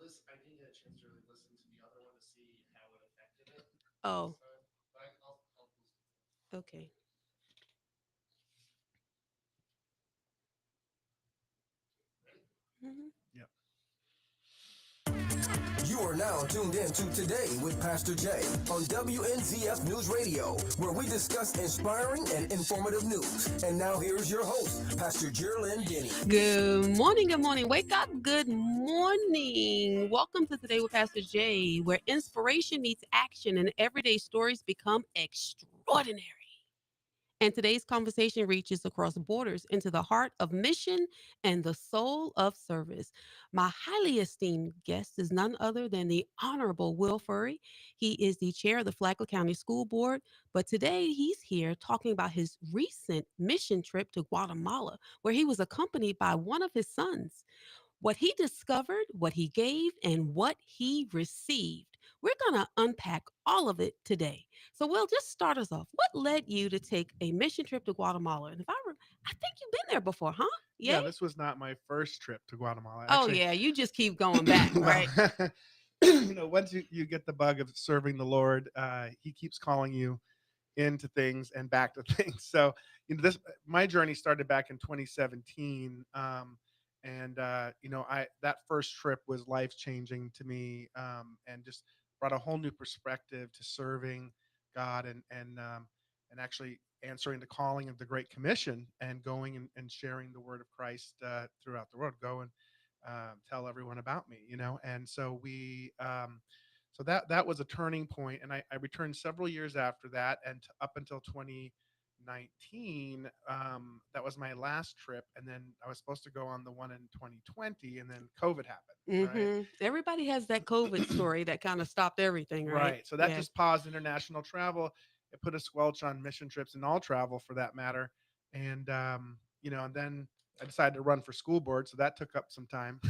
I didn't get a chance to really listen to the other one to see how it affected it. Oh, So, but I'll listen to it. okay. Ready? Hmm. Yep. You are now tuned in to Today with Pastor Jay on WNZF News Radio, where we discuss inspiring and informative news. And now here's your host, Pastor Jerlyn Denny. Good morning. Good morning. Wake up. Good morning. Welcome to Today with Pastor Jay, where inspiration meets action and everyday stories become extraordinary. And today's conversation reaches across borders into the heart of mission and the soul of service. My highly esteemed guest is none other than the Honorable Will Furry. He is the chair of the Flagler County School Board, but today he's here talking about his recent mission trip to Guatemala, where he was accompanied by one of his sons. What he discovered, what he gave, and what he received. We're going to unpack all of it today. So, Will, just start us off. What led you to take a mission trip to Guatemala? And I think you've been there before, huh? Yay? Yeah, this was not my first trip to Guatemala. Oh, Actually, yeah. You just keep going back, well, right? once you get the bug of serving the Lord, He keeps calling you into things and back to things. So, this my journey started back in 2017, and I that first trip was life changing to me, and just brought a whole new perspective to serving God and actually answering the calling of the Great Commission and going and sharing the word of Christ throughout the world. Go and tell everyone about me, and so so that was a turning point, and I returned several years after that, and up until 2019, that was my last trip, and then I was supposed to go on the one in 2020, and then COVID happened, right? Everybody has that COVID story that kind of stopped everything, right? Right. So that Yeah. just paused international travel. It put a squelch on mission trips and all travel for that matter. And and then I decided to run for school board, so that took up some time.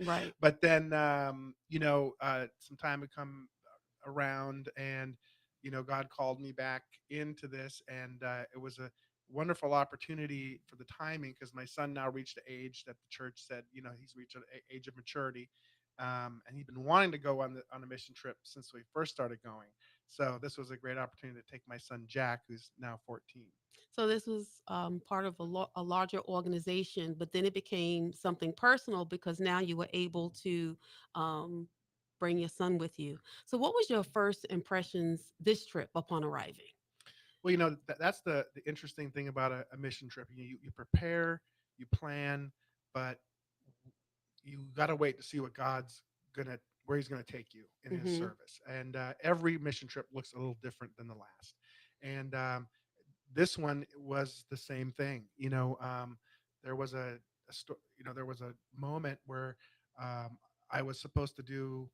Right. But then some time had come around, and God called me back into this, and it was a wonderful opportunity for the timing, because my son now reached the age that the church said he's reached an age of maturity, and he'd been wanting to go on a mission trip since we first started going. So this was a great opportunity to take my son Jack, who's now 14. So this was part of a larger organization, but then it became something personal because now you were able to um, bring your son with you. So, what was your first impressions this trip upon arriving? Well, that's the interesting thing about a mission trip. You prepare, you plan, but you got to wait to see what God's gonna where He's gonna take you in His Hmm. service. And every mission trip looks a little different than the last. And this one was the same thing. There was there was a moment where um, I was supposed to do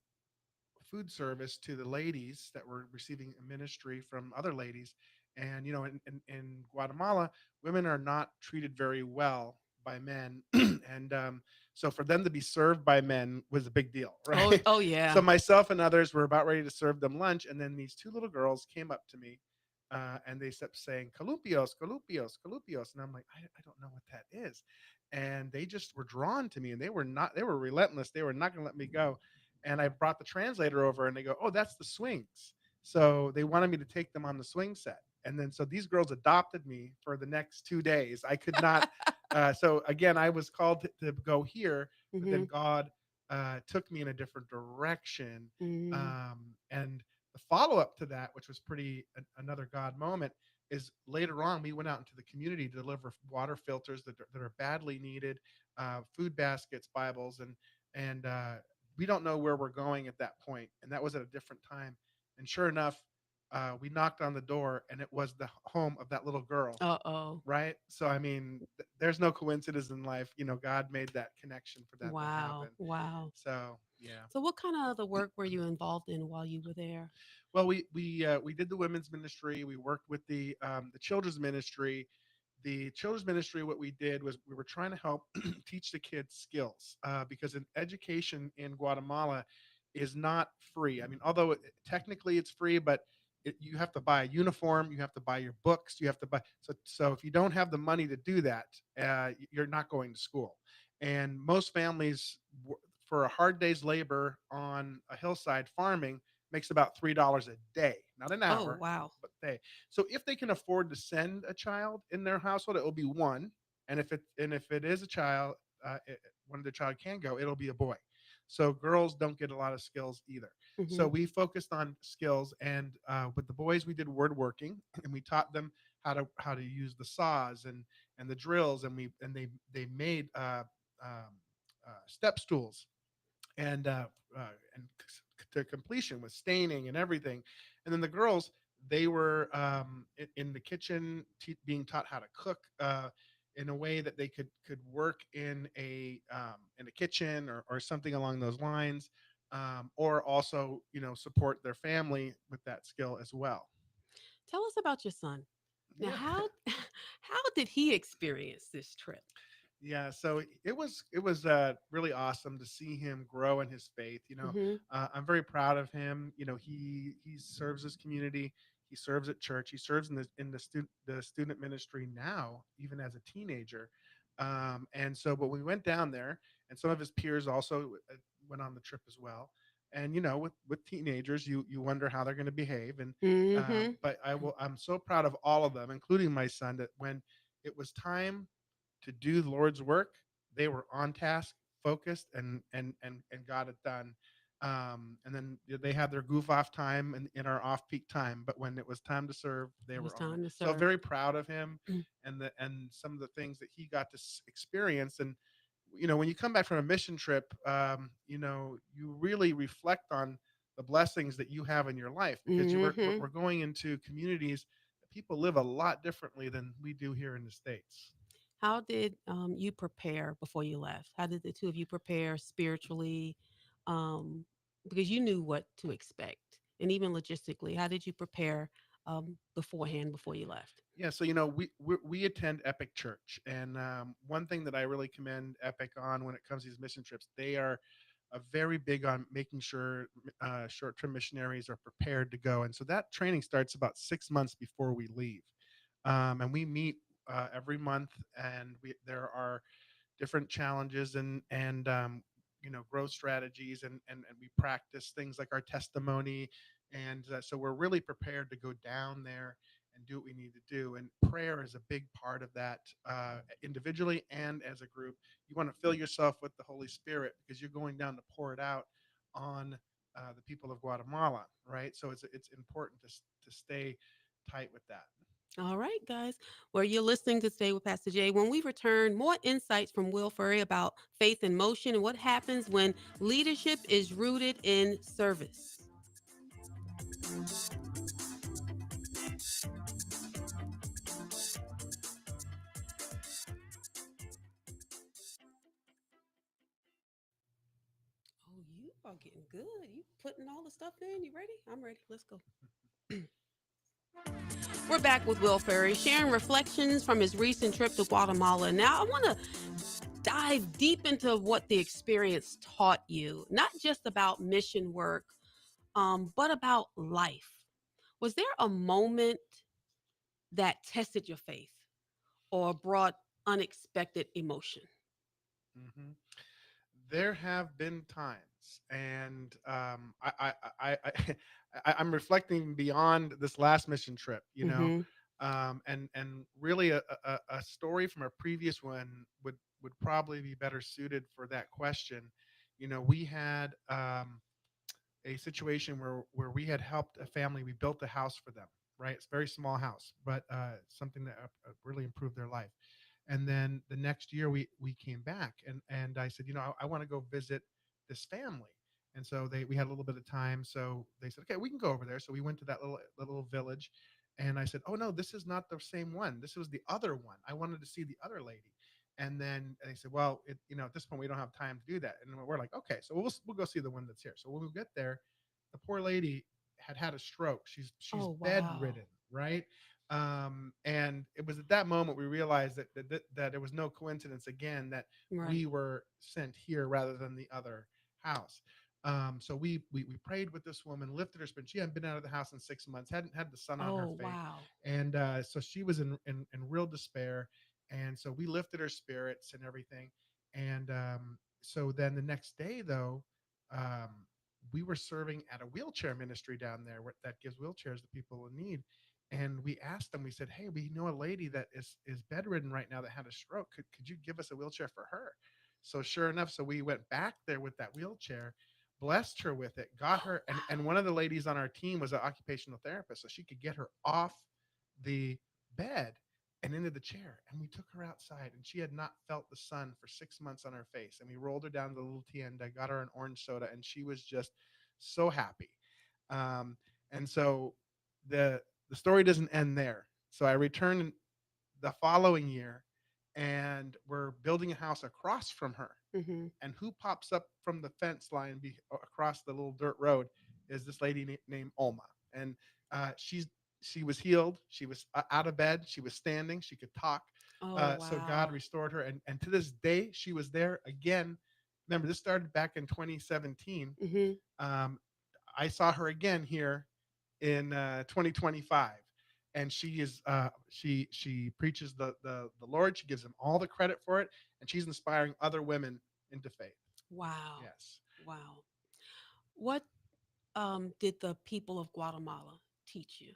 food service to the ladies that were receiving a ministry from other ladies. And in Guatemala, women are not treated very well by men, and so for them to be served by men was a big deal, Oh, right? oh So yeah. myself and others were about ready to serve them lunch, and then these two little girls came up to me, and they kept saying "columpios, columpios, columpios," and I'm like, I don't know what that is, and they just were drawn to me, and they were relentless. They were not going to let me go, and I brought the translator over, and they go, "Oh, that's the swings." So they wanted me to take them on the swing set, and then so these girls adopted me for the next 2 days. I could not. So again, I was called to go here, but Hmm. then God took me in a different direction, Hmm. and the follow up to that, which was another God moment, is later on we went out into the community to deliver water filters that are badly needed, food baskets, Bibles, and we don't know where we're going at that point, and that was at a different time. And sure enough, we knocked on the door, and it was the home of that little girl. Uh oh. Right. So I mean, there's no coincidence in life. God made that connection for that to Wow. happen. Wow. So yeah. So, what kind of other work were you involved in while you were there? Well, we did the women's ministry. We worked with the children's ministry. The children's ministry, what we did was we were trying to help teach the kids skills, because an education in Guatemala is not free. I mean, although technically it's free, but you have to buy a uniform, you have to buy your books, you have to buy. So if you don't have the money to do that, you're not going to school. And most families, for a hard day's labor on a hillside farming makes about $3 a day, not an Oh, hour, wow. but day. So if they can afford to send a child in their household, it will be one. And if it is a child, when the child can go, it'll be a boy. So girls don't get a lot of skills either. Hmm. So we focused on skills, and with the boys, we did woodworking, and we taught them how to use the saws and the drills, and they made um, step stools and to completion with staining and everything. And then the girls, they were in the kitchen, being taught how to cook in a way that they could work in a kitchen or something along those lines, or also support their family with that skill as well. Tell us about your son. Now, Yeah. how how did he experience this trip? Yeah, so it was really awesome to see him grow in his faith. Hmm. I'm very proud of him. He serves his community. He serves at church. He serves in the student ministry now, even as a teenager. And so, but we went down there, and some of his peers also went on the trip as well. And with teenagers, you wonder how they're going to behave. And Hmm. but I'm so proud of all of them, including my son, that when it was time to do the Lord's work, they were on task, focused, and got it done. And then they had their goof off time in our off peak time, but when it was time to serve, they It was were on it. time to So I'm serve. very proud of him, and some of the things that he got to experience. And when you come back from a mission trip, you really reflect on the blessings that you have in your life, because we're Hmm. going into communities that people live a lot differently than we do here in the States. How did you prepare before you left? How did the two of you prepare spiritually? Um, because you knew what to expect, and even logistically, how did you prepare beforehand before you left? Yeah, so we attend Epic Church, and one thing that I really commend Epic on when it comes to these mission trips, they are very big on making sure short-term missionaries are prepared to go, and so that training starts about 6 months before we leave, and we meet every month, and there are different challenges and growth strategies, and we practice things like our testimony. And so we're really prepared to go down there and do what we need to do, and prayer is a big part of that, individually and as a group. You want to fill yourself with the Holy Spirit, because you're going down to pour it out on the people of Guatemala, right? So it's important to stay tight with that. All right, guys. Well, you're listening to Stay with Pastor Jay. When we return, more insights from Will Furry about faith in motion and what happens when leadership is rooted in service. Oh, you are getting good. You putting all the stuff in. You ready? I'm ready. Let's go. We're back with Will Ferry, sharing reflections from his recent trip to Guatemala. Now, I want to dive deep into what the experience taught you, not just about mission work, but about life. Was there a moment that tested your faith or brought unexpected emotion? Hmm. There have been times, and I'm reflecting beyond this last mission trip, Mm-hmm. and really a story from a previous one would probably be better suited for that question. We had a situation where we had helped a family. We built a house for them, right? It's a very small house, but something that really improved their life. And then the next year we came back, and I said, I want to go visit this family. And so we had a little bit of time, so they said, okay, we can go over there. So we went to that little village, and I said, oh no, this is not the same one. This was the other one. I wanted to see the other lady. And then they said, well, at this point we don't have time to do that. And we're like, okay, so we'll go see the one that's here. So when we get there, the poor lady had a stroke. She's Oh, wow. bedridden, right? And it was at that moment we realized that it was no coincidence again that Right. we were sent here rather than the other house. So we prayed with this woman, lifted her spirit. She hadn't been out of the house in 6 months, hadn't had the sun on her Oh, face, wow. and so she was in real despair. And so we lifted her spirits and everything, and so then the next day, though, um, we were serving at a wheelchair ministry down there that gives wheelchairs to people in need. And we asked them, we said, hey, we know a lady that is bedridden right now that had a stroke. Could you give us a wheelchair for her? So sure enough, so we went back there with that wheelchair, blessed her with it, got her. And one of the ladies on our team was an occupational therapist, so she could get her off the bed and into the chair. And we took her outside, and she had not felt the sun for 6 months on her face. And we rolled her down to the little tienda, got her an orange soda, and she was just so happy. Um, and so the the story doesn't end there. So I returned the following year, and we're building a house across from her. Mm-hmm. And who pops up from the fence line across the little dirt road is this lady named Olma. And she was healed. She was out of bed. She was standing. She could talk. Oh, So God wow. restored her. And to this day, she was there again. Remember, this started back in 2017. Mm-hmm. Um, I saw her again here in 2025, and she preaches the Lord. She gives him all the credit for it, and she's inspiring other women into faith. Wow. Yes. Wow. What did the people of Guatemala teach you?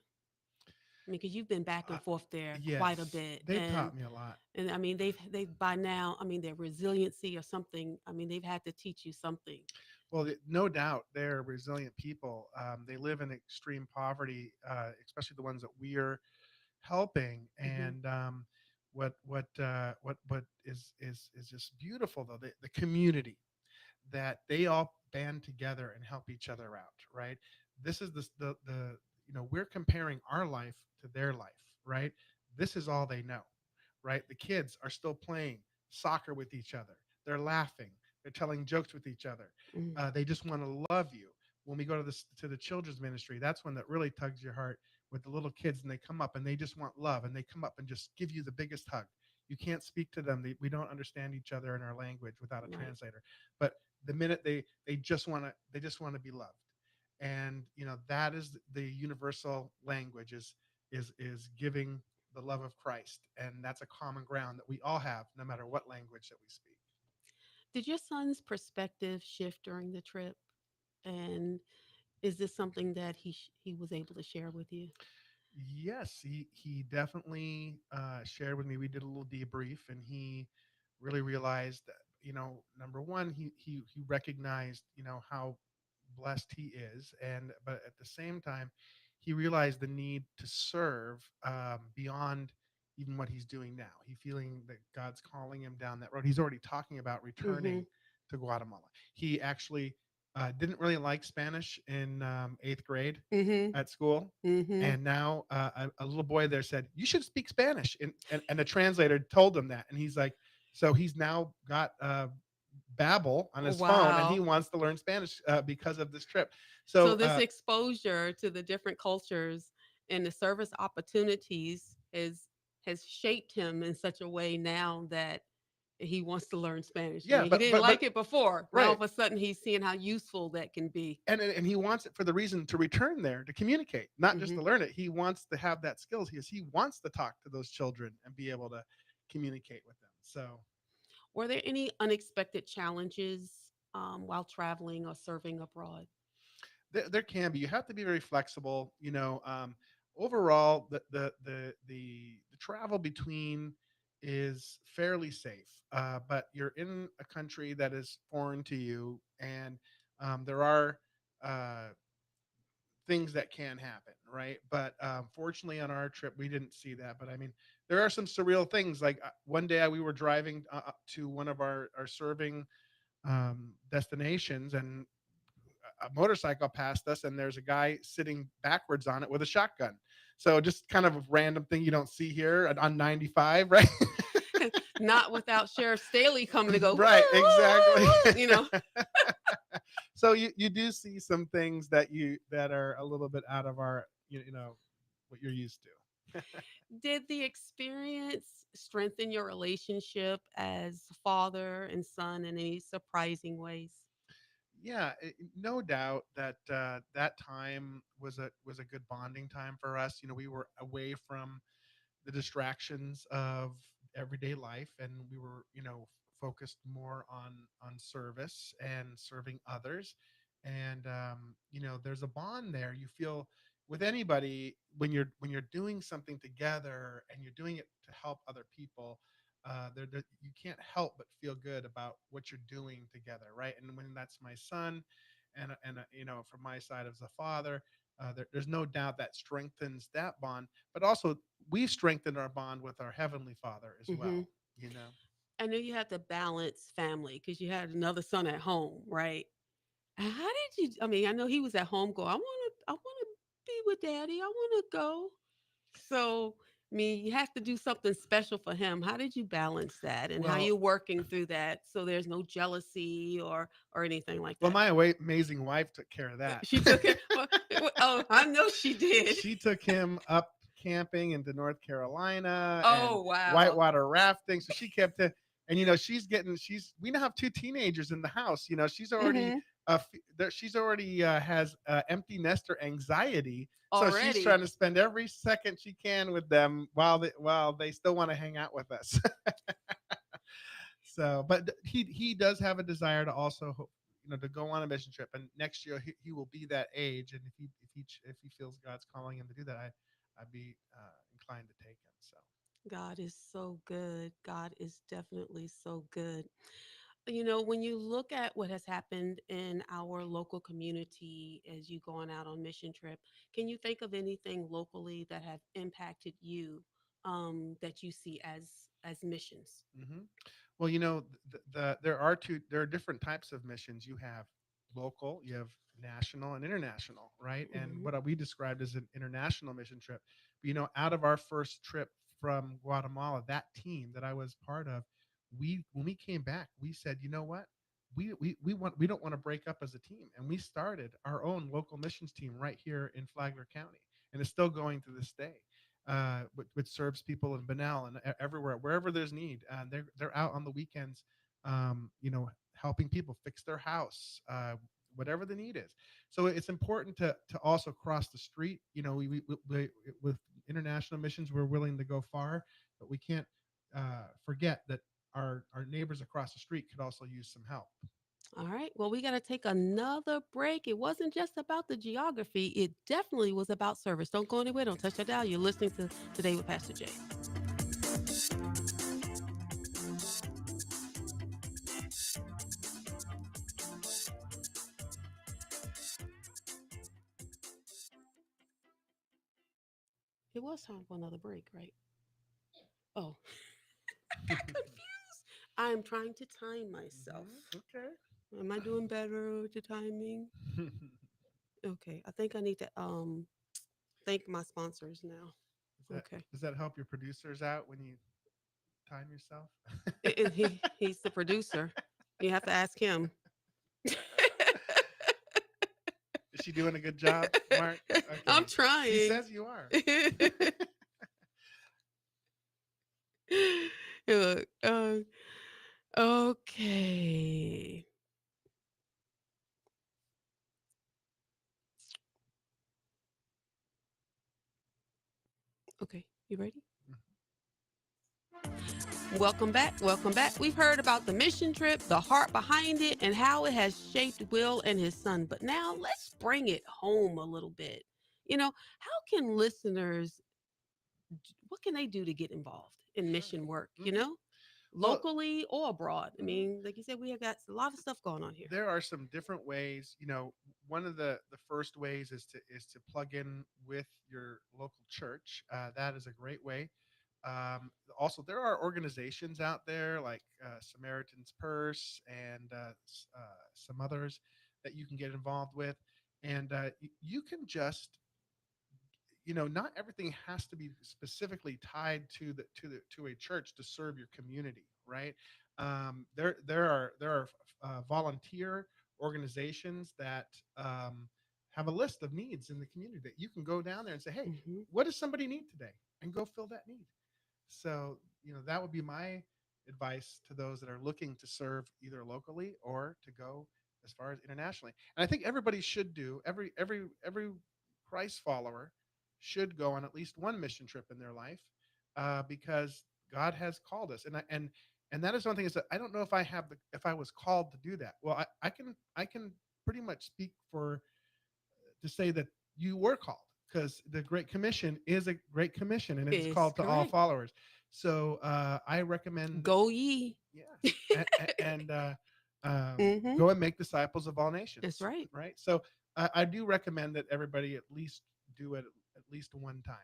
I mean, because you've been back Uh, and forth there quite a yes, bit, they've taught me a lot. and I mean, they've by now, I mean, their resiliency or something. I mean, they've had to teach you something. Well, no doubt they're resilient people. They live in extreme poverty, especially the ones that we are helping. Mm-hmm. And what is just beautiful, though, the community that they all band together and help each other out, right? This is the we're comparing our life to their life, right? This is all they know, right? The kids are still playing soccer with each other. They're laughing. They're telling jokes with each other. Mm. They just want to love you. When we go to the children's ministry, that's when that really tugs your heart with the little kids, and they come up and they just want love, and they come up and just give you the biggest hug. You can't speak to them. We don't understand each other in our language without a Right. translator. But the minute they just want to be loved, and that is the universal language is giving the love of Christ, and that's a common ground that we all have, no matter what language that we speak. Did your son's perspective shift during the trip? And is this something that he was able to share with you? Yes, he definitely shared with me. We did a little debrief, and he really realized that, number one, he recognized, how blessed he is, and but at the same time, he realized the need to serve beyond even what he's doing now. He feeling that God's calling him down that road. He's already talking about Mm-hmm. returning to Guatemala. He actually didn't really like Spanish in eighth grade Mm-hmm. at school. Mm-hmm. And now a little boy there said, you should speak Spanish. And the translator told him that. And he's like, so he's now got Babbel on his phone, and he Wow. wants to learn Spanish because of this trip. So So this exposure to the different cultures and the service opportunities has shaped him in such a way now that he wants to learn Spanish. I yeah, mean, he didn't but like it before. Now all right. of a sudden he's seeing how useful that can be. And he wants it for the reason to return there to communicate, not just Hmm. to learn it. He wants to have that skills. He wants to talk to those children and be able to communicate with them. So Were there any unexpected challenges while traveling or serving abroad? there can be. You have to be very flexible. Overall, the travel between is fairly safe, but you're in a country that is foreign to you, and there are uh, things that can happen, right? But fortunately, on our trip, we didn't see that. But I mean, there are some surreal things. Like one day, we were driving to one of our serving destinations, and a motorcycle passed us, and there's a guy sitting backwards on it with a shotgun. So just kind of a random thing you don't see here on 95, right? Not without Sheriff Staley coming to go, Right, "Woo, woo, woo," exactly. you know. So you do see some things that are a little bit out of our what you're used to. Did the experience strengthen your relationship as father and son in any surprising ways? Yeah, no doubt that that time was a good bonding time for us. We were away from the distractions of everyday life, and we were focused more on service and serving others. And there's a bond there. You feel with anybody when you're doing something together and you're doing it to help other people. You can't help but feel good about what you're doing together, right? And when that's my son, and from my side as a father, there's no doubt that strengthens that bond. But also, we strengthened our bond with our heavenly Father as Hmm. well. You know. I know you had to balance family because you had another son at home, right? How did you? I mean, I know he was at home going, I want to be with daddy. I want to go. So, I mean, you have to do something special for him. How did you balance that, and how Well, you working through that so there's no jealousy or anything like well, that? my amazing wife took care of that. She took it. Oh, I know she did. She took him up camping into North Carolina and Oh, wow. whitewater rafting. So she kept it. And we now have two teenagers in the house. She's already Hmm. she's already has empty nester anxiety. So she's Already. trying to spend every second she can with them while they still want to hang out with us. So, but he does have a desire to also to go on a mission trip, and next year he will be that age, and if he feels God's calling him to do that, I'd be inclined to take him. So. God is so good. God is definitely so good. When you look at what has happened in our local community as you going out on mission trip, can you think of anything locally that have impacted you, that you see as missions? hmm Well, there are different types of missions. You have local, you have national and international, right? And Hmm. what we described as an international mission trip. But, out of our first trip from Guatemala, that team that I was part of, when we came back, we said, you know what? We don't want to break up as a team, and we started our own local missions team right here in Flagler County, and it's still going to this day. Which serves people in Bunnell and everywhere, wherever there's need. They're out on the weekends, helping people fix their house, whatever the need is. So it's important to also cross the street. We with international missions, we're willing to go far, but we can't forget that our neighbors across the street could also use some help. All right. Well, we got to take another break. It wasn't just about the geography, it definitely was about service. Don't go anywhere. Don't touch that dial. You're listening to Today with Pastor Jay. It was time for another break, right? Oh, I got confused. I'm trying to time myself. Okay. Am I doing better with the timing? Okay. I think I need to thank my sponsors now. Okay. Does that help your producers out when you time yourself? He's the producer. You have to ask him. Is she doing a good job, Mark? I'm Okay. He trying. says you are. Look, okay. Okay, you ready? Welcome back. Welcome back. We've heard about the mission trip, the heart behind it, and how it has shaped Will and his son. But now let's bring it home a little bit. How can listeners, what can they do to get involved in Sure. mission work, hmm Well, locally or abroad? I mhm. mean, like you said, we have got a lot of stuff going on here. There are some different ways. One of the first ways is to plug in with your local church. That is a great way. Also, there are organizations out there like Samaritan's Purse and some others that you can get involved with, and you can just not everything has to be specifically tied to a church to serve your community, right? There are volunteer organizations that have a list of needs in the community that you can go down there and say, hey, Hmm. what does somebody need today, and go fill that need. So that would be my advice to those that are looking to serve either locally or to go as far as internationally. And I think everybody should do every Christ follower should go on at least one mission trip in their life, because God has called us. And And that is one thing is that I don't know if if I was called to do that. Well, I can pretty much speak for to say that you were called, because the Great Commission is a great commission and it's Is called to all correct. followers. So I recommend, Go ye. yes, and Mm-hmm. go and make disciples of all That's nations, right. right? So I do recommend that everybody at least do it at least one time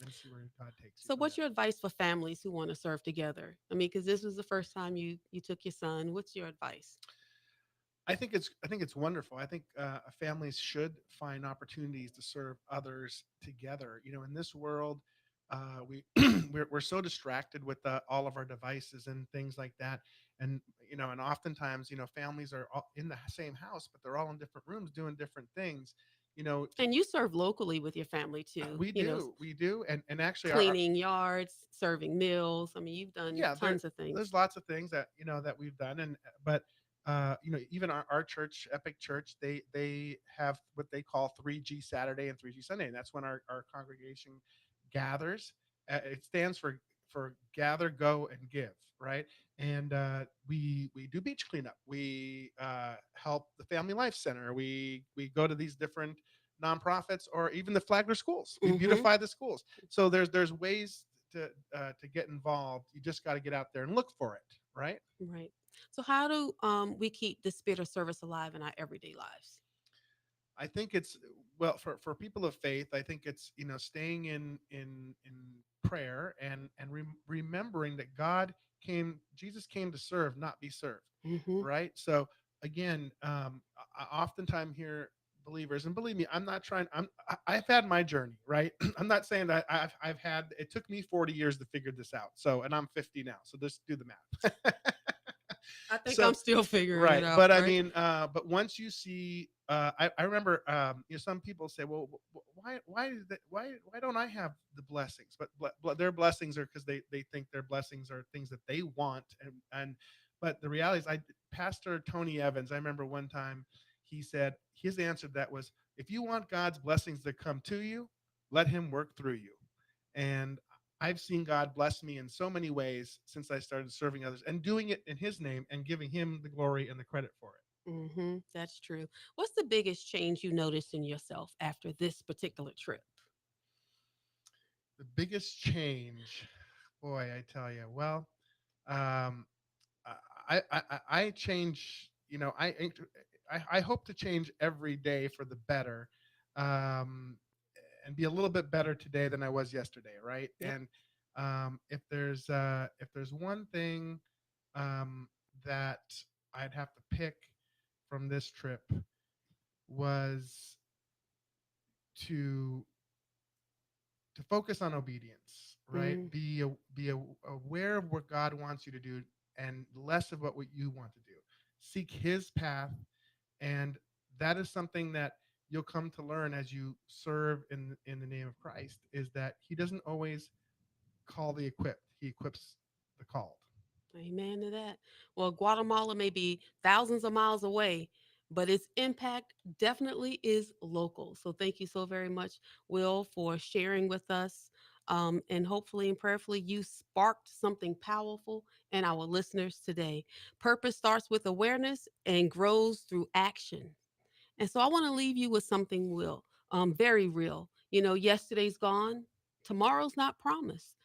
and see where God takes you So, from what's there. your advice for families who want to serve together? I mean, because this was the first time you took your son. What's your advice? I think it's wonderful. I think families should find opportunities to serve others together. In this world, we we're so distracted with all of our devices and things like that, and and oftentimes, families are all in the same house, but they're all in different rooms doing different things. You know, And you serve locally with your family too. we do, and actually, our Cleaning yards, serving meals. I mean, you've done yeah, tons of there's things. lots of things that that we've done, and but even our church, Epic Church, they have what they call 3G Saturday and 3G Sunday, and that's when our congregation gathers. It stands for gather, go, and give, right? And we do beach cleanup. We help the Family Life Center. We go to these different nonprofits, or even the Flagler schools. We Mm-hmm. beautify the schools. So there's ways to get involved. You just got to get out there and look for it, right? Right. So, how do we keep the spirit of service alive in our everyday lives? I think it's, well, for people of faith. I think it's, staying in prayer, and remembering that Jesus came to serve, not be served, Mm-hmm. right? So again, I oftentimes hear believers, and believe me, I'm not trying. I've had my journey, right? I'm not saying that I've had. It took me 40 years to figure this out. So, and I'm 50 now. So just do the math. I think So I'm still figuring it right, out. but I Right. mean, but once you see, I remember, some people say, well, why don't I have the blessings? But their blessings are because they think their blessings are things that they want, and but the reality is, Pastor Tony Evans, I remember one time he said his answer to that was, if you want God's blessings to come to you, let Him work through you. And I've seen God bless me in so many ways since I started serving others and doing it in His name and giving Him the glory and the credit for it. Mm-hmm. That's true. What's the biggest change you noticed in yourself after this particular trip? The biggest change, boy, I tell you, well, um, I change. I hope to change every day for the better, um, and be a little bit better today than I was yesterday, right? Yep. And if there's one thing um, that I'd have to pick from this trip, was to focus on obedience, right? Mm, Aware of what God wants you to do, and less of what you want to do. Seek His path, and that is something that you'll come to learn as you serve in the name of Christ. Is that He doesn't always call the equipped; He equips the called. amen to that. Well, Guatemala may be thousands of miles away, but its impact definitely is local. So thank you so very much, Will, for sharing with us. And hopefully and prayerfully, you sparked something powerful in our listeners today. Purpose starts with awareness and grows through action. And so I want to leave you with something very real. Yesterday's gone, tomorrow's not promised.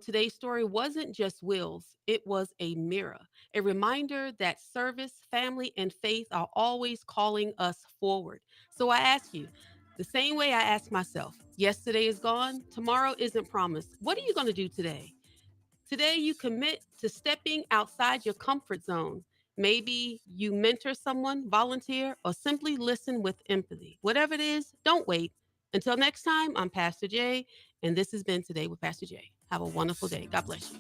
Today's story wasn't just Will's, it was a mirror, a reminder that service, family, and faith are always calling us forward. So I ask you, the same way I ask myself, yesterday is gone, tomorrow isn't promised. What are you going to do today? Today, you commit to stepping outside your comfort zone. Maybe you mentor someone, volunteer, or simply listen with empathy. Whatever it is, don't wait. Until next time, I'm Pastor Jay, and this has been Today with Pastor Jay. Have a wonderful day. God bless you.